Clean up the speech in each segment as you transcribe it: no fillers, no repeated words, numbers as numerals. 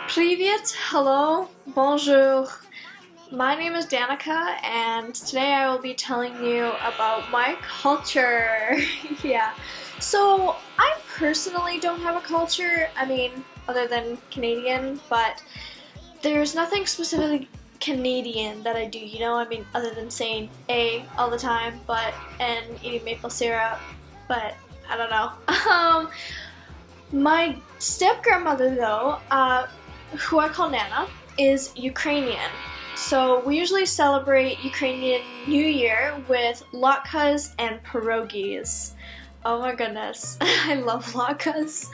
Привет, hello, bonjour. My name is Danica, and today I will be telling you about my culture. Yeah. So, I personally don't have a culture, other than Canadian, but there's nothing specifically Canadian that I do, other than saying A all the time, and eating maple syrup, but I don't know. My step-grandmother, though, who I call Nana, is Ukrainian. So we usually celebrate Ukrainian New Year with latkes and pierogies. Oh my goodness, I love latkes.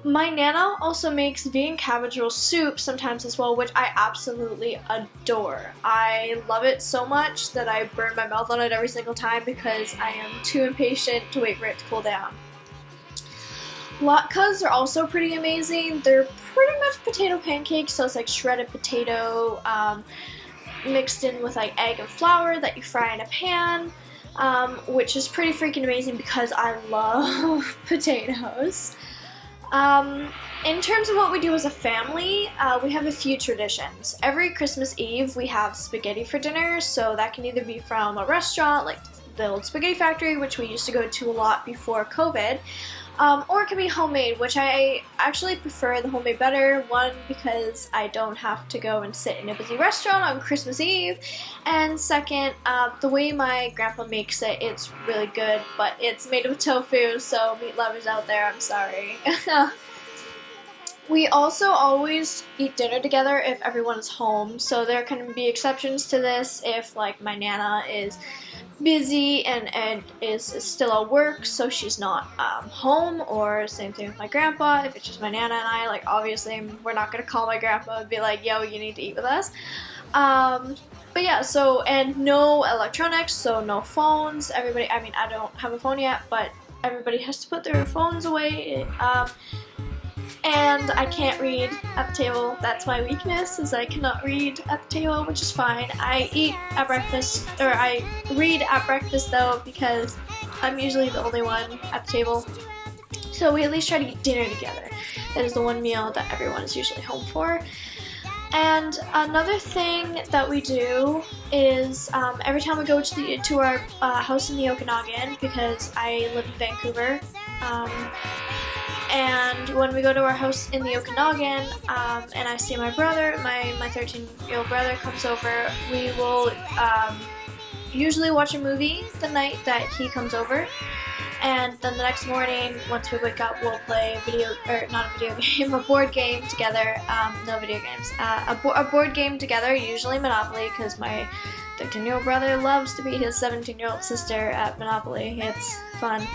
My Nana also makes vegan cabbage roll soup sometimes as well, which I absolutely adore. I love it so much that I burn my mouth on it every single time because I am too impatient to wait for it to cool down. Latkes are also pretty amazing. They're pretty much potato pancakes, so it's like shredded potato mixed in with like egg and flour that you fry in a pan, which is pretty freaking amazing because I love potatoes. In terms of what we do as a family, we have a few traditions. Every Christmas Eve we have spaghetti for dinner, so that can either be from a restaurant like the old Spaghetti Factory, which we used to go to a lot before COVID, or it can be homemade, which I actually prefer the homemade better. One, because I don't have to go and sit in a busy restaurant on Christmas Eve, and second, the way my grandpa makes it, it's really good, but it's made with tofu, so meat lovers out there, I'm sorry. We also always eat dinner together if everyone is home, so there can be exceptions to this if like my Nana is busy and is still at work, so she's not home, or same thing with my grandpa. If it's just my Nana and I, like obviously we're not gonna call my grandpa and be like, yo, you need to eat with us. But yeah, so, and no electronics, so no phones. Everybody, I don't have a phone yet, but everybody has to put their phones away. And I can't read at the table. That's my weakness, is I cannot read at the table, which is fine. I eat at breakfast, or I read at breakfast though, because I'm usually the only one at the table. So we at least try to eat dinner together. That is the one meal that everyone is usually home for. And another thing that we do is every time we go to our house in the Okanagan, because I live in Vancouver, and when we go to our house in the Okanagan, and I see my brother, my 13-year-old brother comes over, we will usually watch a movie the night that he comes over. And then the next morning, once we wake up, we'll play a board game together. No video games. A board game together, usually Monopoly, because my 13-year-old brother loves to beat his 17-year-old sister at Monopoly. It's fun.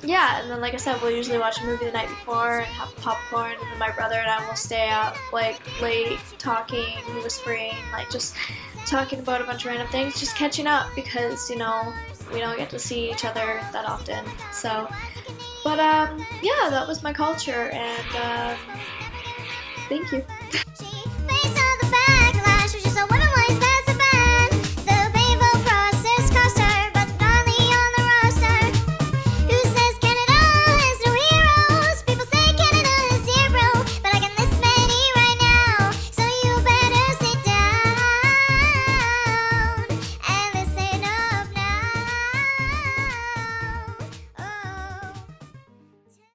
Yeah, and then like I said, we'll usually watch a movie the night before and have popcorn, and then my brother and I will stay up like late talking, whispering, like just talking about a bunch of random things, just catching up because, we don't get to see each other that often. So, but yeah, that was my culture, and thank you.